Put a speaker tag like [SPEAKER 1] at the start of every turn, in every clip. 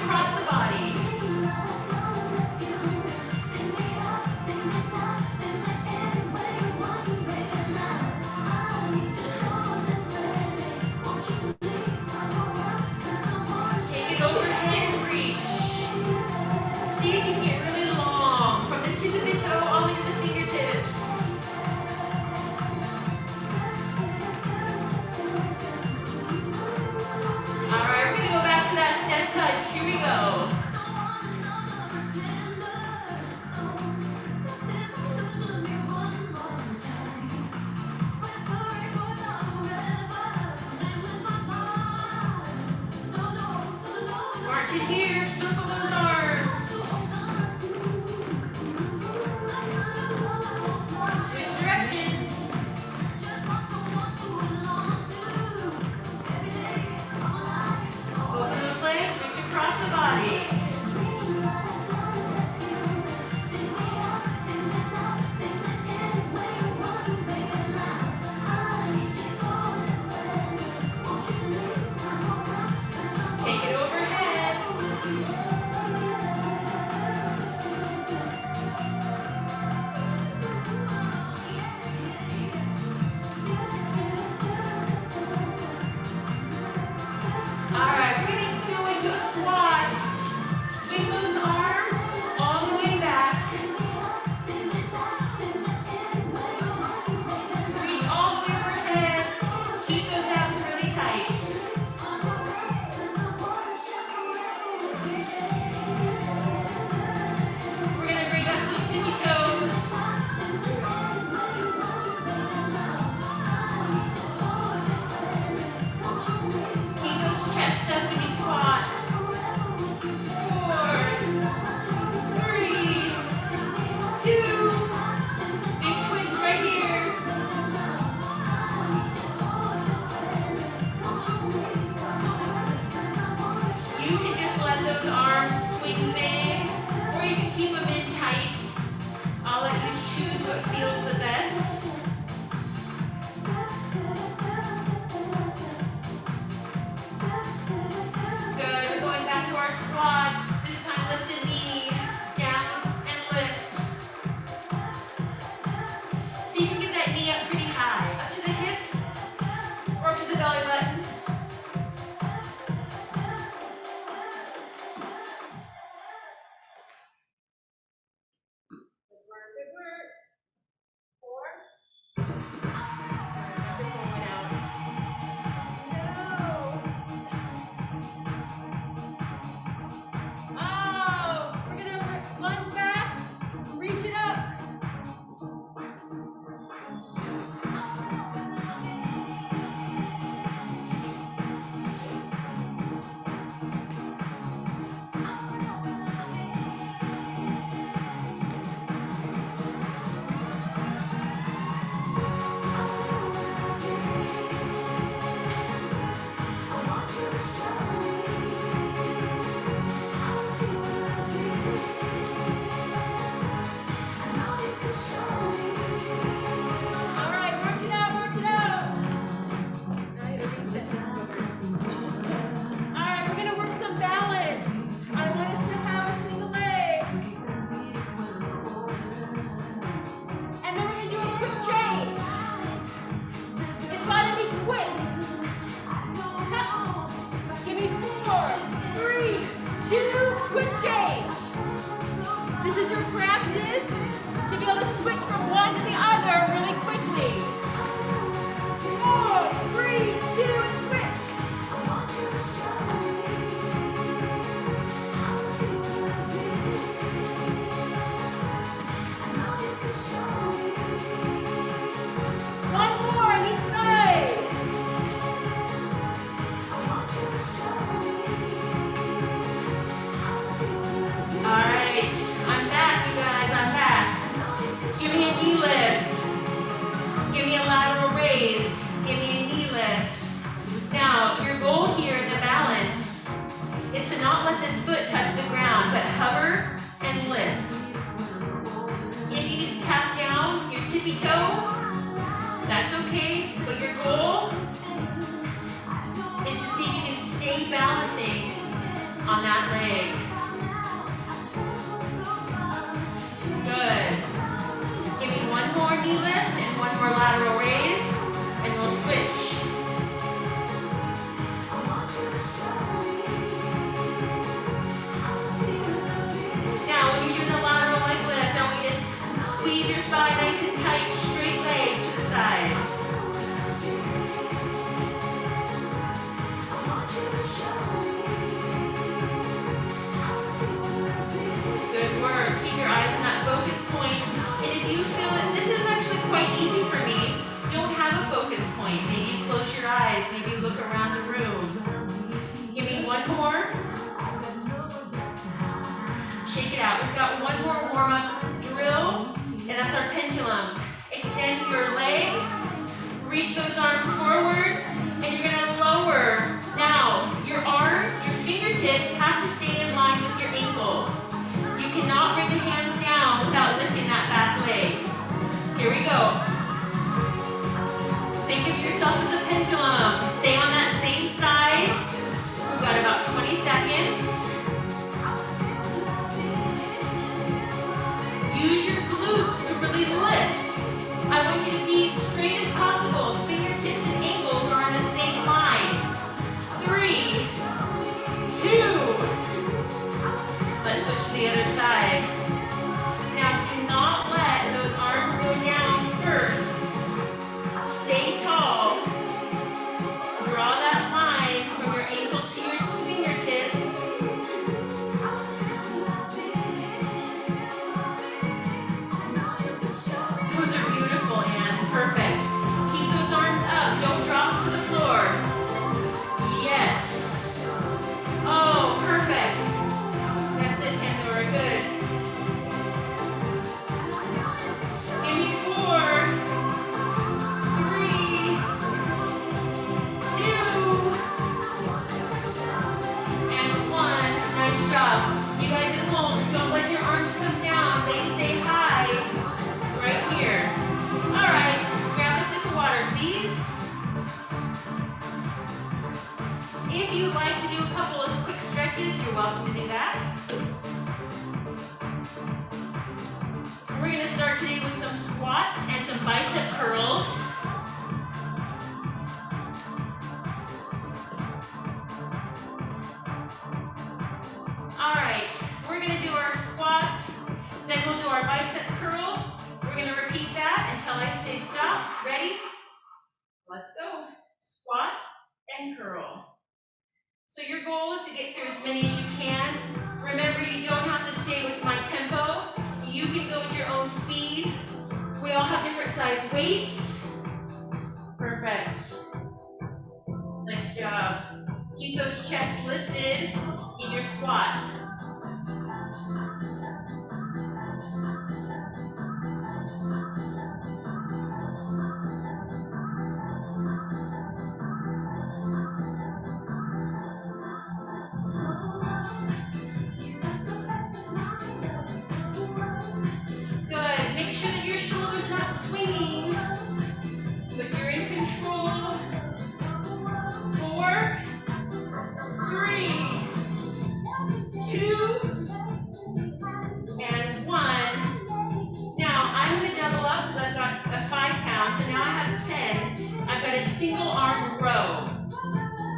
[SPEAKER 1] across the body. Take it overhead and reach. See if you can get really long from the tip of the toe all the way to the fingertips. All right, we're gonna go back to that step touch. Here we go. March it here, circle those arms. Switch directions. Open those legs, reach across the body. Take it overhead. on that leg. Good. Give me one more knee lift and one more lateral raise, and we'll switch. Now, when you do the lateral leg lift, I want you to squeeze your thigh nice and tight, straight leg to the side. Good work. Keep your eyes on that focus point. And if you feel it, this is actually quite easy for me. Don't have a focus point. Maybe close your eyes. Maybe look around the room. Give me one more. Shake it out. We've got one more warm-up drill, and that's our pendulum. Extend your leg. Reach those arms forward, and you're going to lower. Now, your arms, your fingertips have to stay in line with your ankles. You cannot bring the hands down without lifting that back leg. Here we go. Think of yourself as a pendulum. Stay on that same side. We've got about 20 seconds. Use your glutes to really lift. I want you to be straight as possible. Fingertips and ankles are on the same line. 3, 2. Let's switch to the other side. Now, do not let those arms go down first. Stay tall. Draw that line from your ankles to your fingertips. Those are beautiful, Anne. Perfect. Keep those arms up. Don't drop to the floor. Yes. Oh, perfect. That's it, Pandora. Good. Give me 4, 3, 2, and 1. Nice job. You guys at home, don't let your arms come down. They stay high right here. All right. Grab a sip of water, please. If you'd like to do a couple of quick stretches, you're welcome to do that. We're going to start today with some squats and some bicep curls. All right, we're going to do our squat, then we'll do our bicep curl. We're going to repeat that until I say stop. Ready? Let's go. Squat and curl. So your goal is to get through as many as you can. Remember, you don't have to stay with my tempo. You can go at your own speed. We all have different size weights. Perfect. Nice job. Keep those chests lifted in your squat. Good. Make sure that your shoulders not swinging, but you're in control. 4, 3, 2, and 1. Now I'm going to double up because I've got a 5 pound, so now I have 10. I've got a single arm row.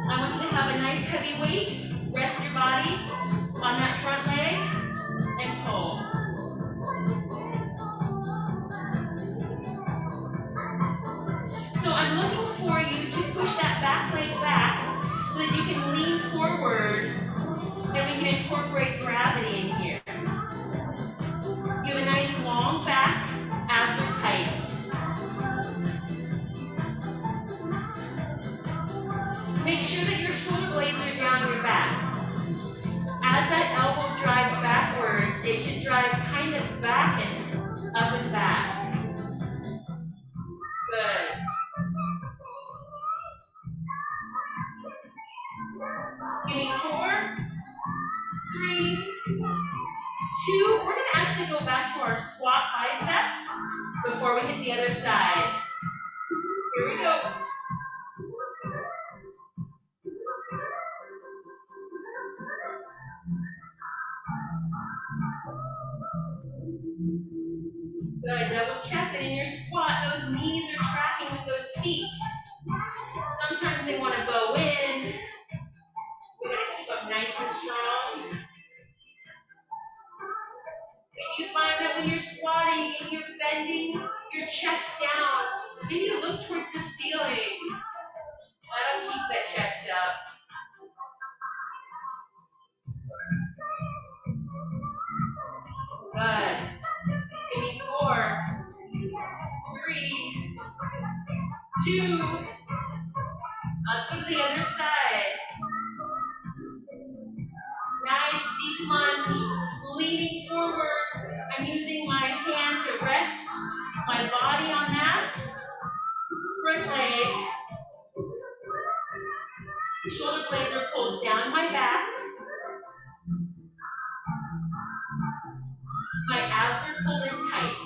[SPEAKER 1] I want you to have a nice heavy weight. Rest your body on that front leg and pull. So I'm looking for you to push that back leg back so that you can lean forward and we can incorporate gravity in here. You have a nice long back, abs are tight. Make sure that your shoulder blades are down your back. As that elbow drives backwards, it should drive kind of back and up and back. Good. Give me 4, 3, 2. We're going to actually go back to our squat biceps before we hit the other side. Here we go. Let's go to the other side. Nice deep lunge, leaning forward. I'm using my hand to rest my body on that. Front leg. Shoulder blades are pulled down my back. My abs are pulled in tight.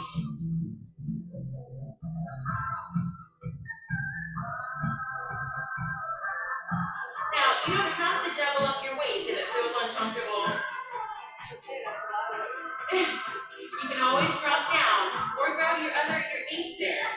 [SPEAKER 1] Now, you don't have to double up your weight if it feels uncomfortable. You can always drop down or grab your eight there.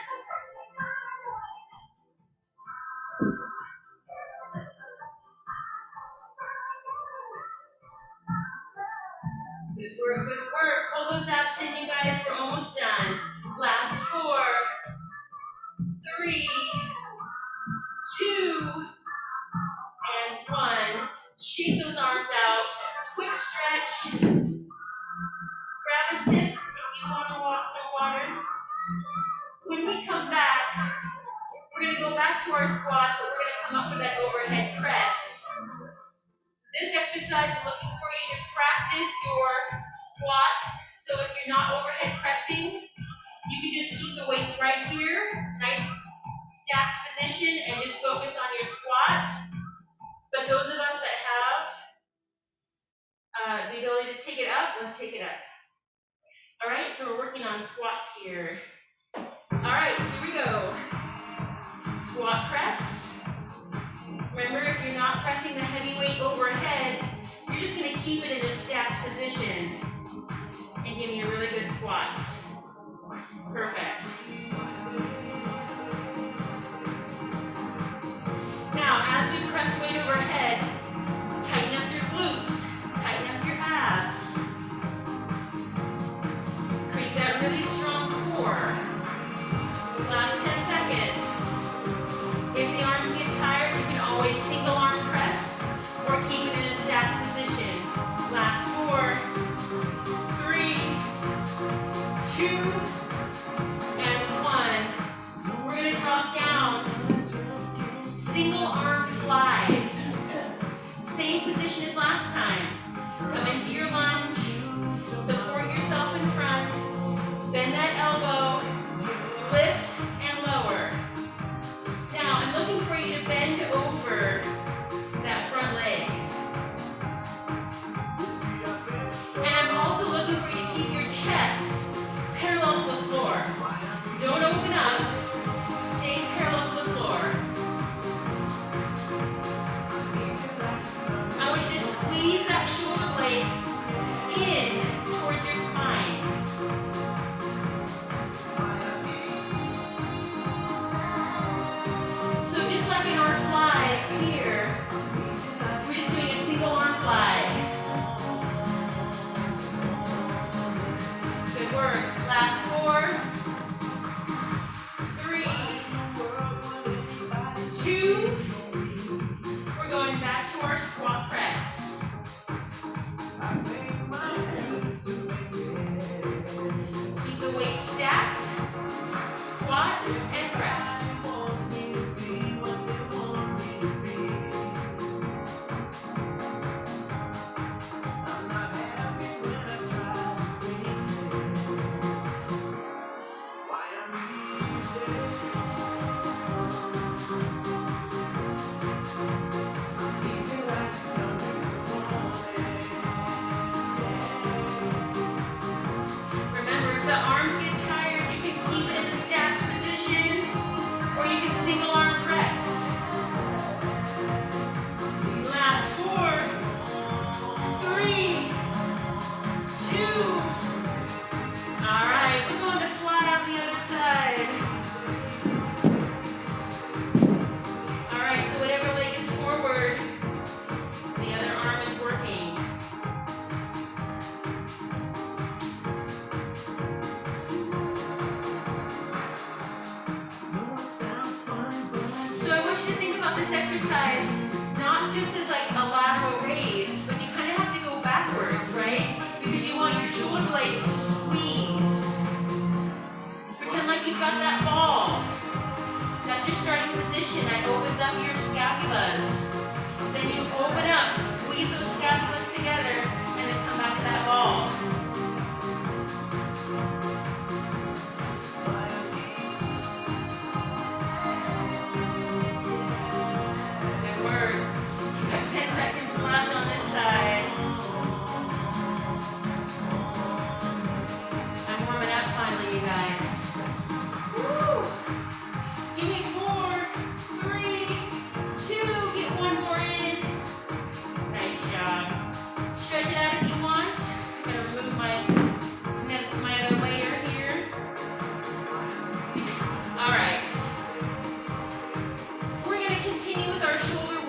[SPEAKER 1] Good work, good work. Pull those abs in, you guys. We're almost done. Last 4, 3, 2, and 1. Shake those arms out. Quick stretch. Grab a sip if you want to walk the water. When we come back, we're going to go back to our squats, but we're going to come up with that overhead press. This exercise is looking for you to practice your squats. So if you're not overhead pressing, you can just keep the weights right here, nice stacked position, and just focus on your squat. But those of us that have the ability to take it up, let's take it up. All right, so we're working on squats here. All right, here we go. Squat press. Remember, if you're not pressing the heavy weight overhead, you're just going to keep it in a stacked position and give me a really good squats. Perfect. Now, as we press weight overhead, tighten up your glutes, tighten up your abs. Create that really strong core. Last 10 seconds. If the arms get tired, you can always single arm press or keep it in a stacked position. Last 4, 3, 2, and 1. We're going to drop down. Single arm flies. Same position as last time. Come into your lunge. Support yourself in front. Bend that elbow. Lift and lower. Now, I'm looking for you to bend over that front leg. And I'm also looking for you to keep your chest parallel to the floor. Don't open up. Stay parallel to the floor. I want you to squeeze that shoulder blade in towards your spine. So just like in our flies here, we're just doing a single arm fly. Good work. Last 4, 3, 2. We're going back to our squat press. Keep the weight stacked. Squat and press. Remember, if the arms get tired, you can keep it in a stacked position, or you can single arm press. Last 4, 3, 2. All right, we're going to fly out the other side. All right, so whatever leg is forward, the other arm is working. So I want you to think about this exercise not just as like a lateral raise, but you kind of have to go backwards, right? Because you want your shoulder blades to squeeze. Pretend like you've got that ball. That's your starting position. That opens up your scapula.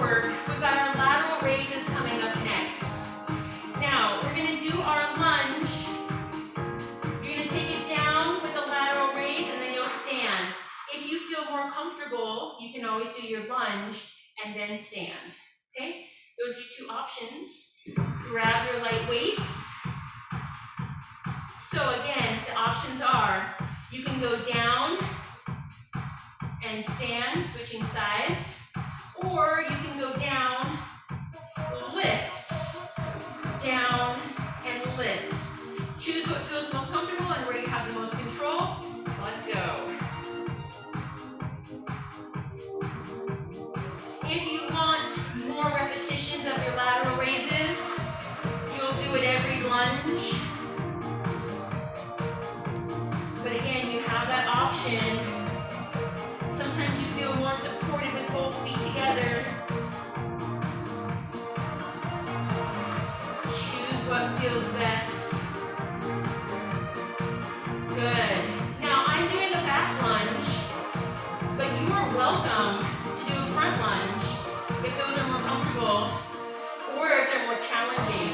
[SPEAKER 1] work, we've got our lateral raises coming up next. Now, we're gonna do our lunge. You're gonna take it down with a lateral raise and then you'll stand. If you feel more comfortable, you can always do your lunge and then stand, okay? Those are your two options. Grab your light weights. So again, the options are, you can go down and stand, switching sides, or you can go down, lift, down, and lift. Choose what feels most comfortable and where you have the most control. Let's go. If you want more repetitions of your lateral raises, you'll do it every lunge. But again, you have that option. Sometimes you feel more supported with both feet together. Choose what feels best. Good. Now I'm doing a back lunge, but you are welcome to do a front lunge if those are more comfortable or if they're more challenging.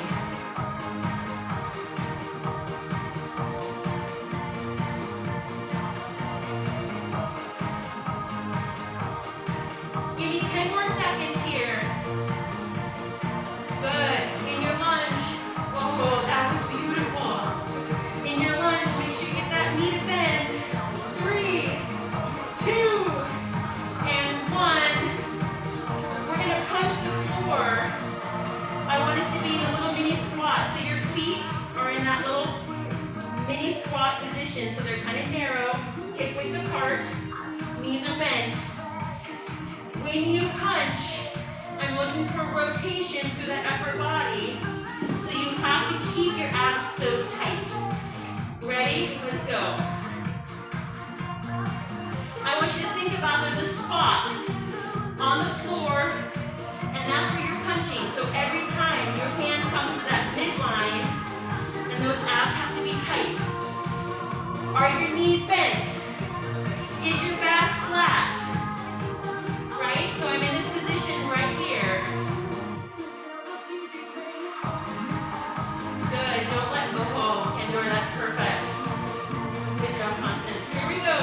[SPEAKER 1] Give me 10 more seconds here. Good. In your lunge. Oh, that was beautiful. In your lunge, make sure you get that knee to bend. 3, 2, and 1. We're going to punch the floor. I want us to be in a little mini squat. So your feet are in that little mini squat position. So they're kind of narrow, hip width apart, knees are bent. When you punch, I'm looking for rotation through that upper body. So you have to keep your abs so tight. Ready? Let's go. I want you to think about there's a spot on the floor, and that's where you're punching. So every time your hand comes to that midline, and those abs have to be tight. Are your knees bent? Is your back flat? Right? So I'm in this position right here. Good. Don't let go. Oh, Pandora, that's perfect. Good job, Constance. Here we go.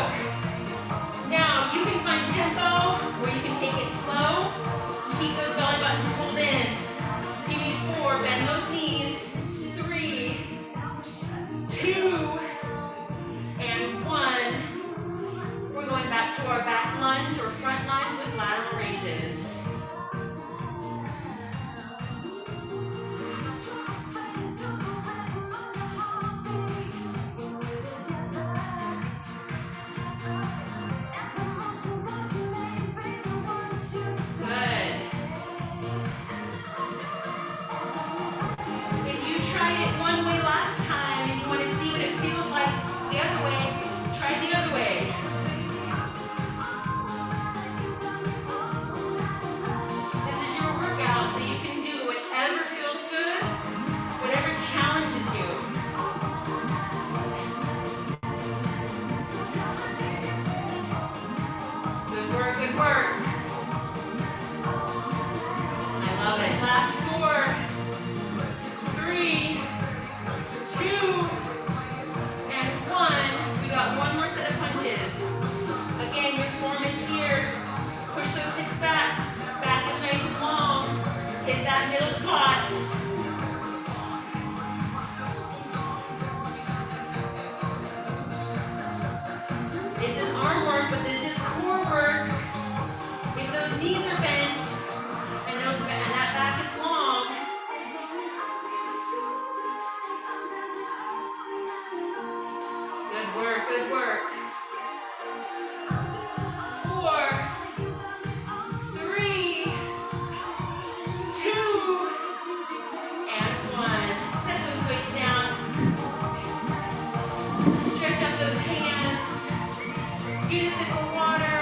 [SPEAKER 1] Now, you can find tempo, or you can take it slow. Keep those belly buttons pulled in. Give me 4. Bend those knees. 3, 2, and 1. We're going back to our back lunge or front lunge with lateral raises. Good. If you tried it one way last time and you want to see what it feels like the other way, try the other way. This is your workout, so you can do whatever feels good, whatever challenges you. Good work, good work. I love it. Last 4, 3, 2, and 1. We got one more set of punches. Again, your form is here. Push those hips back. Back is nice and long. Hit that middle spot. This is arm work, but this is core work. If those knees are bent and that back is long, good work, good work. 4, 3, 2, and 1. Set those weights down. Stretch out those hands. Get a sip of water.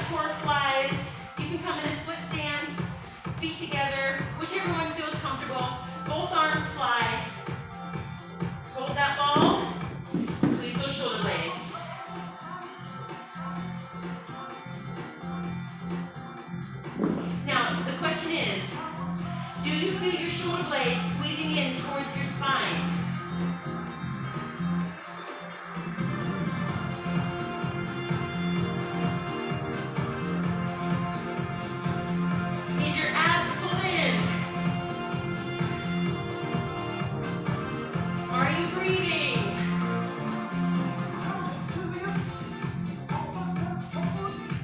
[SPEAKER 1] back to our flies. You can come in a split stance, feet together, whichever one feels comfortable. Both arms fly. Hold that ball. Squeeze those shoulder blades. Now, the question is, do you feel your shoulder blades squeezing in towards your spine? Is your abs pull in? Are you breathing?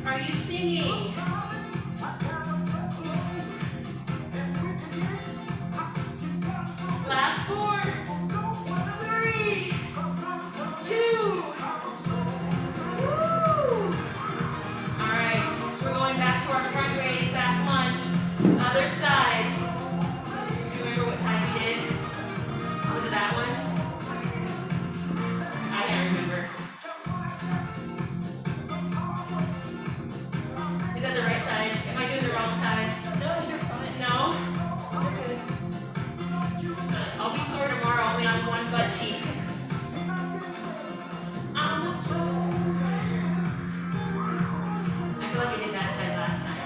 [SPEAKER 1] Are you singing? Last 4, 3, 2. Woo! All right, we're going back to our front raise, back lunge. Other side. Do you remember what side we did? Was it that one? I can't remember. Is that the right side? Am I doing the wrong side? No, you're fine. No? Okay. I'll be sore tomorrow, only on one butt cheek. I feel like I did that side last time.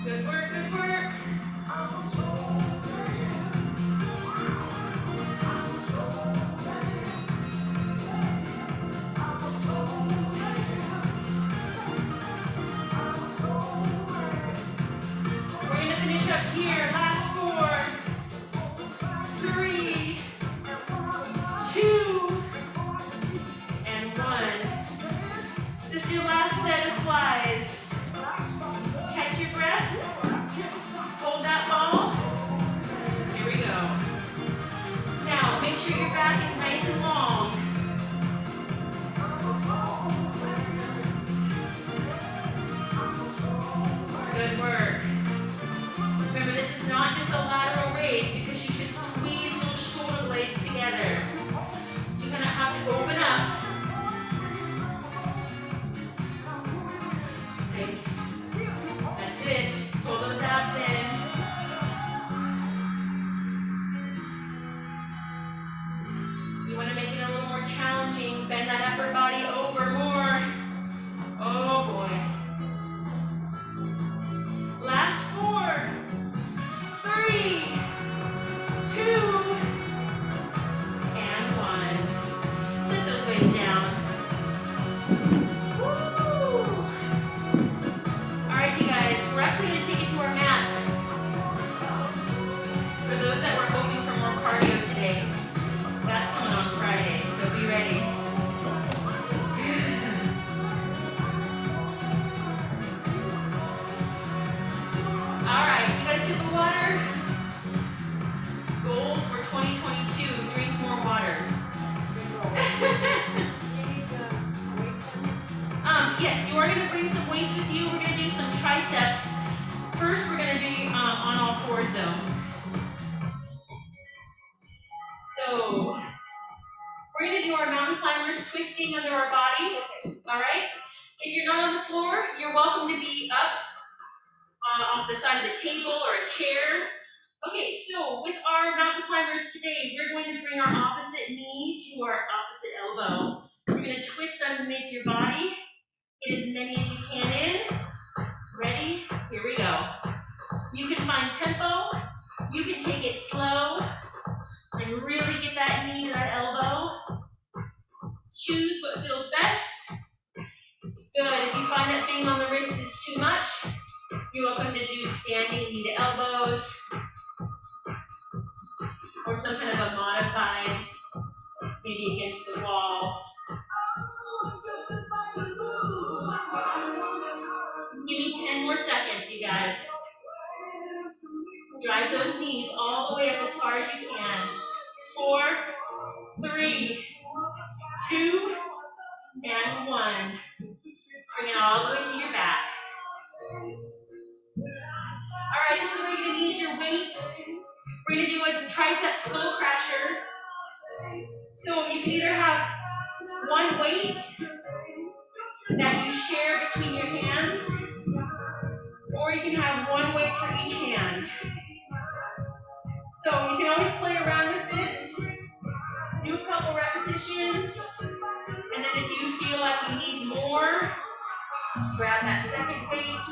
[SPEAKER 1] Good work, good work. We're gonna finish up here. Last 4, 3, 2, and 1. This is your last set of flies. Catch your breath. Hold that ball. Here we go. Now, make sure your back is nice and long. Good work. Remember, this is not just a lateral raise because you should squeeze those shoulder blades together. So you're gonna have to open up. Nice. That's it. Pull those abs in. You want to make it a little more challenging. Bend that upper body over more. Oh boy. Last 4, 3, 2, and 1. Set those weights down. Woo! All right, you guys, we're actually going to take it to our mat. For those that were hoping for more cardio today, that's coming on Friday, so be ready. All right, you guys sip of water? Goal for 2022, drink more water. Yes, you are going to bring some weights with you. We're going to do some triceps. First, we're going to be on all 4s though. So, we're going to do our mountain climbers twisting under our body. All right? If you're not on the floor, you're welcome to be up off the side of the table or a chair. Okay, so with our mountain climbers today, we're going to bring our opposite knee to our opposite elbow. We're going to twist underneath your body. Get as many as you can in. Ready? Here we go. You can find tempo. You can take it slow and really get that knee to that elbow. Choose what feels best. Good. If you find that thing on the wrist is too much, you're welcome to do standing knee to elbows or some kind of a modified, maybe against the wall. Give me 10 more seconds, you guys. Drive those knees all the way up as far as you can. 4, 3, 2, and 1. Bring it all the way to your back. All right, this is where you're going to need your weights. We're going to do a tricep skull crusher. So you can either have one weight that you share between your hands, or you can have one weight for each hand. So you can always play around with it, do a couple repetitions, and then if you feel like you need more, grab that second weight.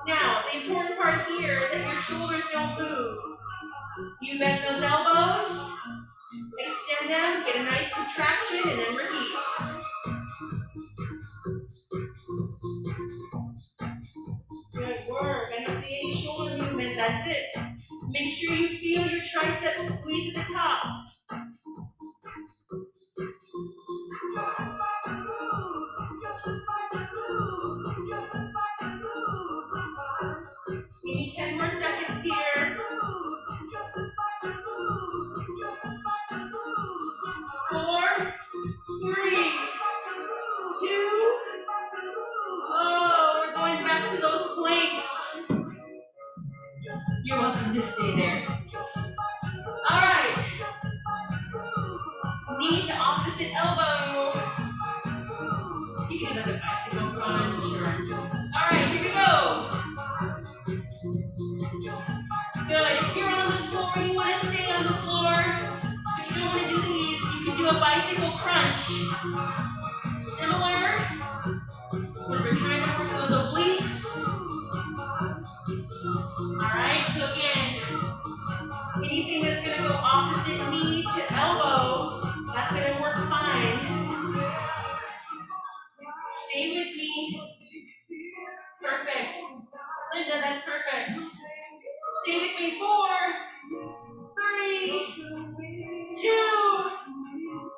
[SPEAKER 1] Now, the important part here is that your shoulders don't move. You bend those elbows, extend them, get a nice contraction, and then repeat. Good work. I don't see any shoulder movement. That's it. Make sure you feel your triceps squeeze at the top. Give me 10 more seconds here. 4, 3, 2. Oh, we're going back to those planks. You're welcome to stay there. All right. Knee to opposite elbow. You can do another bicycle crunch. Sure. All right, here we go. Good. If you're on the floor, you want to stay on the floor. If you don't want to do these, you can do a bicycle crunch. Similar. When we're trying to work those obliques. All right. So again, anything that's going to go opposite knee to elbow, that's going to work fine. Stay with me. Perfect. Linda, that's perfect. Stay with me. 4, 3, 2.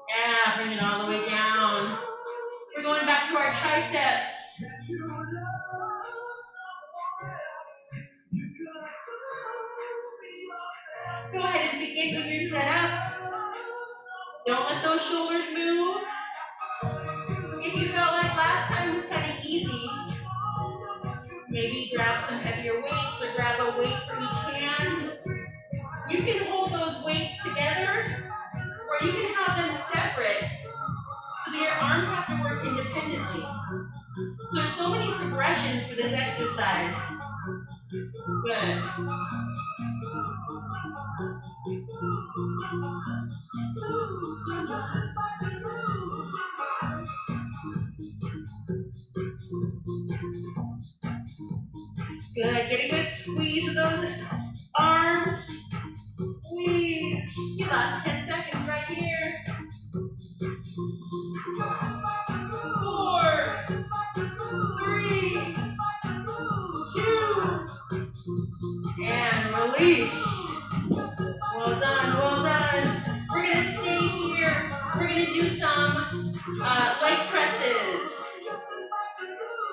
[SPEAKER 1] Yeah, bring it all the way down. We're going back to our triceps. Go ahead and begin when you're set up. Don't let those shoulders move. If you felt like last time was kind of easy, maybe grab some heavier weights or grab a weight for each hand. You can hold those weights together, or you can have them separate so that your arms have to work independently. So there's so many progressions for this exercise. Good. Good. Get a good squeeze of those arms. Squeeze. Your last 10 seconds right here. 4, 3, 2, and release. Well done, well done. We're going to stay here. We're going to do some leg presses.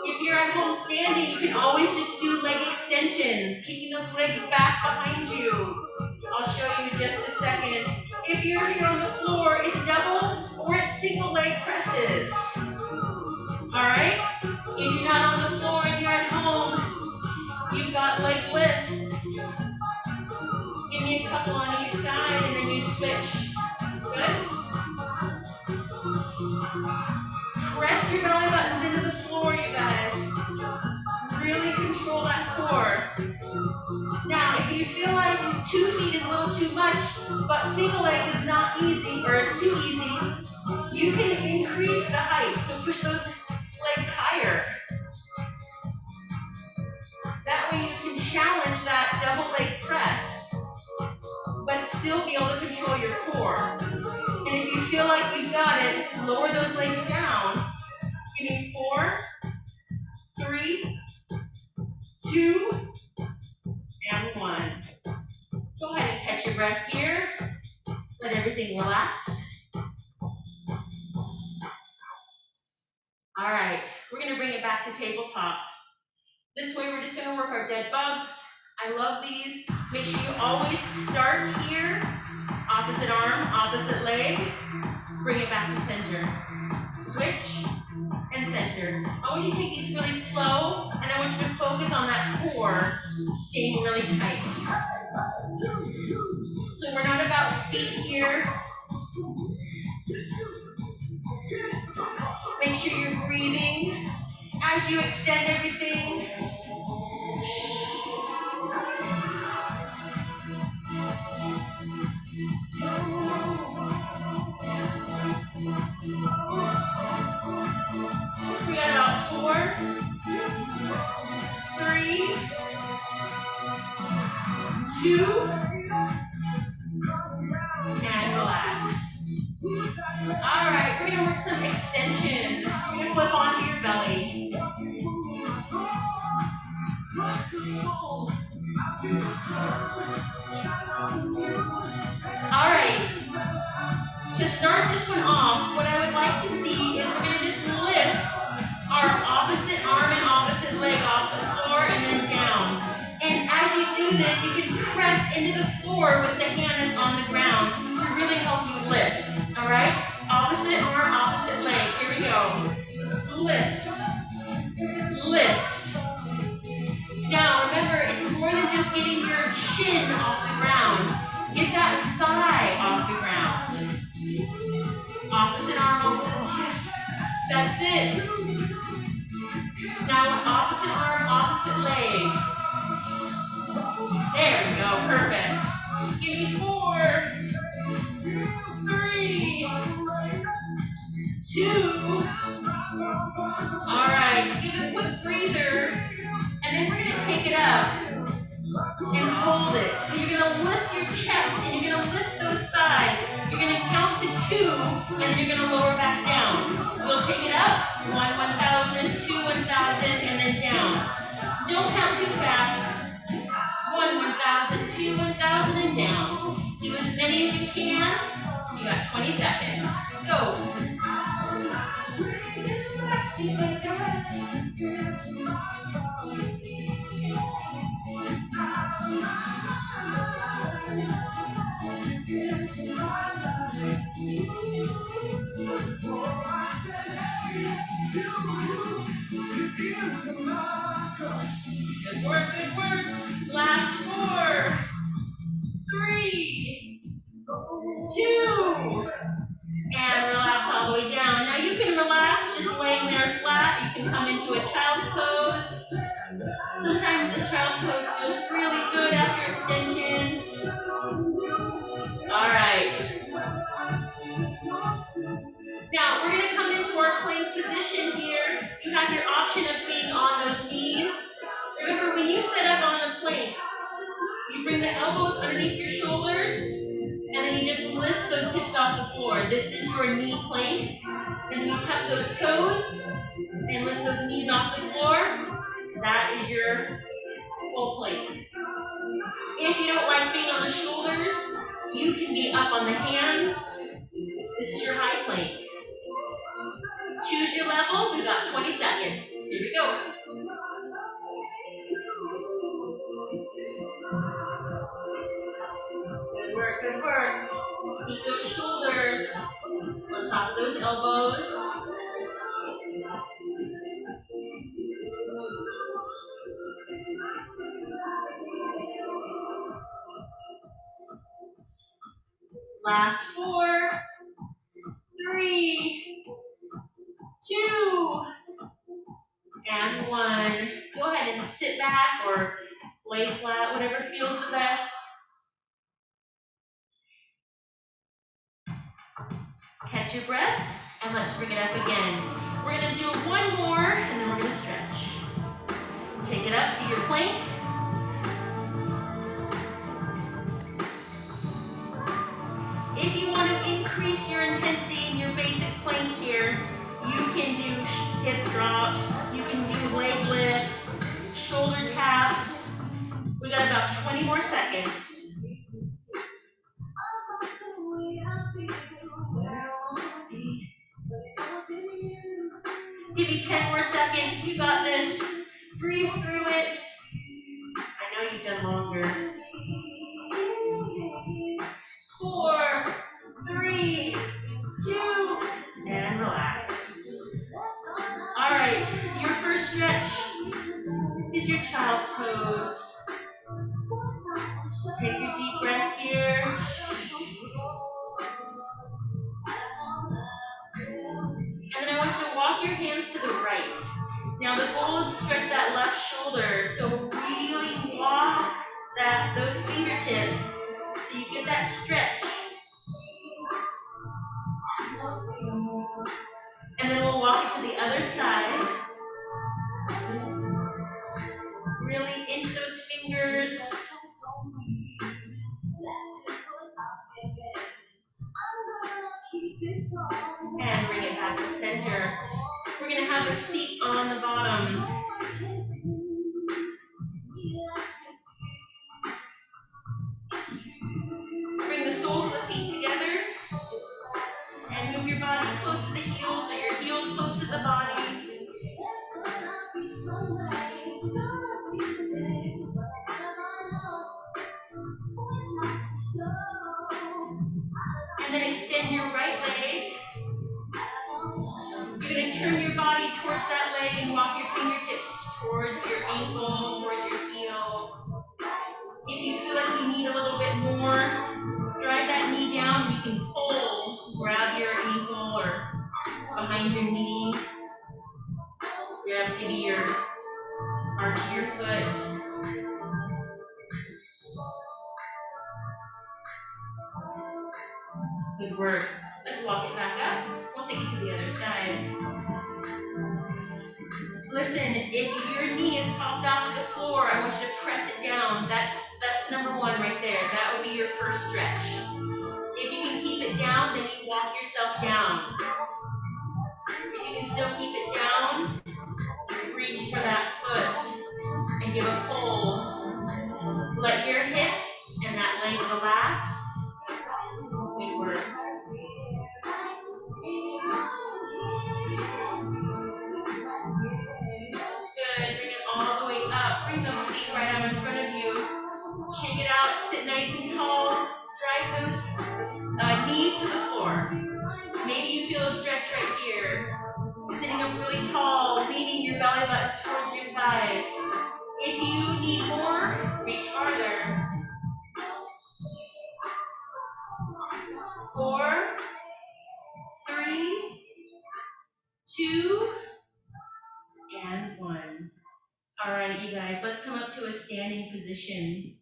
[SPEAKER 1] If you're at home standing, you can always just do leg extensions, keeping those legs back behind you. I'll show you in just a second. If you're here on the floor, it's double or it's single leg presses. All right? If you're not on the floor and you're at home, you've got leg lifts. Give me a couple on each side and then you switch. Good? Press your belly buttons into the floor, you guys. Really control that core. Now, if you feel like 2 feet is a little too much, but single leg is not easy, or it's too easy, you can increase the height. So push those legs higher. That way you can challenge that double leg press, but still be able to control your core. And if you feel like you've got it, lower those legs down. Give me 4, 3, 2, and 1. Go ahead and catch your breath here. Let everything relax. All right, we're going to bring it back to tabletop. This way we're just going to work our dead bugs. I love these. Make sure you always start here. Opposite arm, opposite leg. Bring it back to center. Switch and center. I want you to take these really slow, and I want you to focus on that core staying really tight. So we're not about speed here. Make sure you're breathing as you extend everything. We got about 4, 3, 2, and relax. All right, we're gonna work some extension. You're gonna flip onto your belly. All right, to start this one off, what I would like to see is we're gonna just lift our opposite arm and opposite leg off the floor and then down. And as you do this, you can press into the floor with the hand that's on the ground to really help you lift. All right? Opposite arm, opposite leg. Here we go. Lift. Lift. Now, remember, it's more than just getting your chin off the ground. Get that thigh off the ground. Opposite arm, opposite chest. That's it. Now, opposite arm, opposite leg. There we go. Perfect. Give me 4, 3, 2. All right. Give a quick breather. And then we're going to take it up and hold it. So you're going to lift your chest and you're going to lift those thighs. You're going to count to 2 and then you're going to lower back down. We'll take it up. 1, 1,000, 2, 1,000, and then down. Don't count too fast. 1, 1,000, 2, 1,000, and down. Do as many as you can. You got 20 seconds. Go. Good work, good work. Last 4, 3, 2, and relax all the way down. Now you can relax just laying there flat. You can come into a child's pose. Sometimes the child's pose feels really good after extension. All right. Now we're going to come into our plank position here. You have your option of being on those knees. Remember, when you sit up on the plank, you bring the elbows underneath your shoulders, and then you just lift those hips off the floor. This is your knee plank. And then you tuck those toes and lift those knees off the floor. That is your full plank. If you don't like being on the shoulders, you can be up on the hands. This is your high plank. Choose your level. We've got 20 seconds. Here we go. Good work, good work. Keep those shoulders on top of those elbows. Last 4, 3, 2, and 1. Go ahead and sit back or lay flat, whatever feels the best. Catch your breath, and let's bring it up again. We're going to do 1 more, and then we're going to stretch. Take it up to your plank. If you want to increase your intensity in your basic plank here, you can do hip drops, you can do leg lifts, shoulder taps. We got about 20 more seconds. Give me 10 more seconds. You got this. Breathe through it. I know you've done longer. 4, 3, 2, and relax. All right, your first stretch is your child's pose. Take Get that stretch. And then we'll walk it to the other side. Really into those fingers. And bring it back to center. We're going to have a seat on the bottom. Bring the soles of the feet together. And move your body close to the heels, or your heels close to the body. And then extend your right leg. You're going to turn your body towards that leg and walk your fingertips towards your ankle, towards your heel. If you feel like you need a little bit more, drive that knee down. You can pull, grab your ankle or behind your knee. Grab maybe your arch of your foot. Good work. Let's walk it back up. We'll take it to the other side. Listen, if your knee is popped off the floor, I want you to press it down. That's number one right there. That would be your first stretch. If you can keep it down, then you walk yourself down. If you can still keep it down, reach for that foot and give a pull. Let your hips and that leg relax. Good work. Good. Bring it all the way up. Bring those feet right out in front of you. Shake it out. Sit nice and tall. Drive those knees to the floor. Maybe you feel a stretch right here. Sitting up really tall, leaning your belly button towards your thighs. If you need more, reach farther. 4, 3, 2, and 1. All right, you guys, let's come up to a standing position.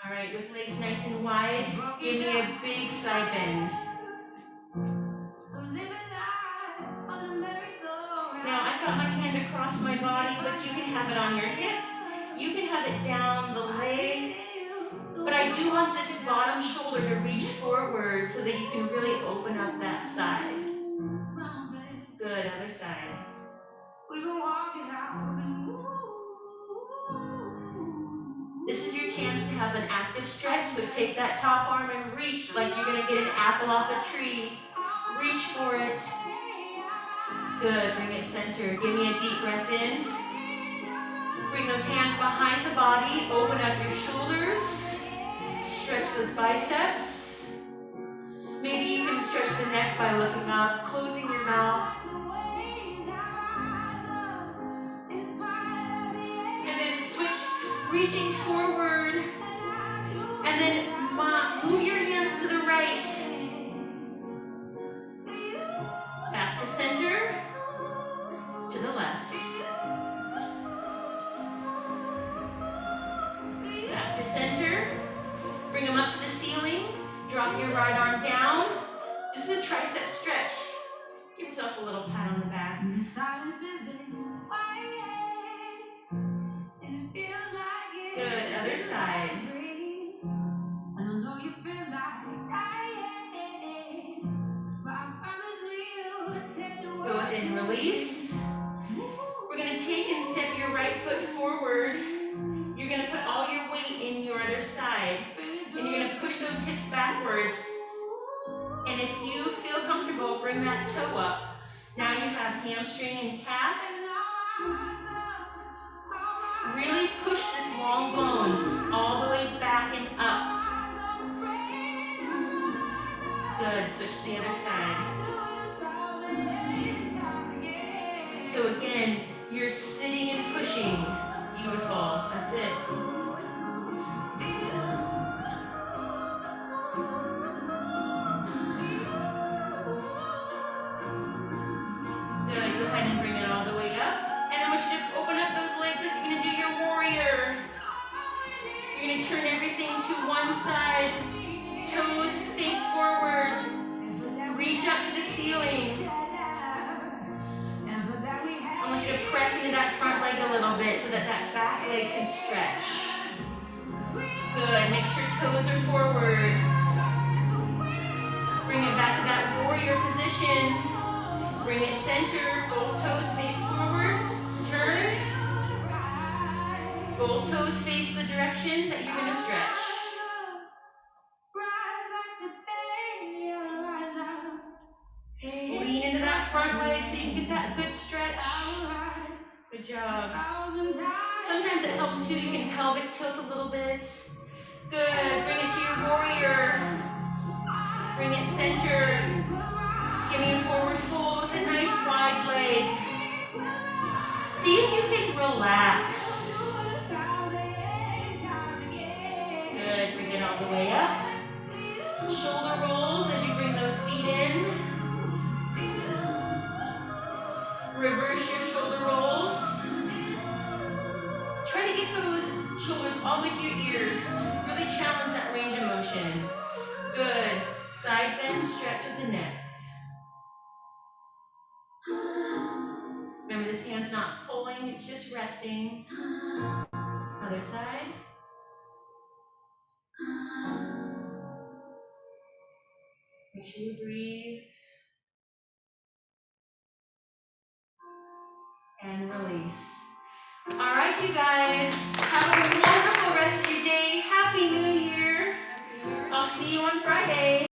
[SPEAKER 1] All right, with legs nice and wide, give me a big side bend. Now, I've got my hand across my body, but you can have it on your hip. You can have it down the leg. But I do want this bottom shoulder to reach forward so that you can really open up that side. Good, other side. This is your chance to have an active stretch, so take that top arm and reach like you're going to get an apple off a tree. Reach for it. Good, bring it center. Give me a deep breath in. Bring those hands behind the body. Open up your shoulders. Stretch those biceps. Maybe you can stretch the neck by looking up, closing your mouth. And then switch, reaching forward. And then move your hands to the right. Back to center. To the left. Back to center. Bring them up to the ceiling. Drop your right arm down. Just a tricep stretch. Give yourself a little pat on the back. Good, other side. Go ahead and release. We're going to take and step your right foot forward. You're going to put all your weight in your other side. And you're going to push those hips backwards. And if you feel comfortable, bring that toe up. Now you have hamstring and calf. Really push this long bone all the way back and up. Good, switch to the other side. So again, you're sitting and pushing. Beautiful, that's it. Good, go ahead and bring it all the way up. And I want you to open up those legs rocking to one side, toes face forward. Reach out to the ceiling. I want you to press into that front leg a little bit so that that back leg can stretch. Good, make sure toes are forward. Bring it back to that warrior position. Bring it center, both toes face forward. Turn. Both toes face the direction that you're gonna stretch. Lean into that front leg so you can get that good stretch. Good job. Sometimes it helps too, you can pelvic tilt a little bit. Good, bring it to your warrior. Bring it center. Give me a forward fold with a nice wide leg. See if you can relax. Good, bring it all the way up. Shoulder rolls as you bring those feet in. Reverse your shoulder rolls. Try to get those shoulders all the way to your ears. Really challenge that range of motion. Good. Side bend, stretch at the neck. Remember, this hand's not pulling, it's just resting. Other side. Make sure you breathe. And release. All right, you guys. Have a wonderful rest of your day. Happy New Year. I'll see you on Friday.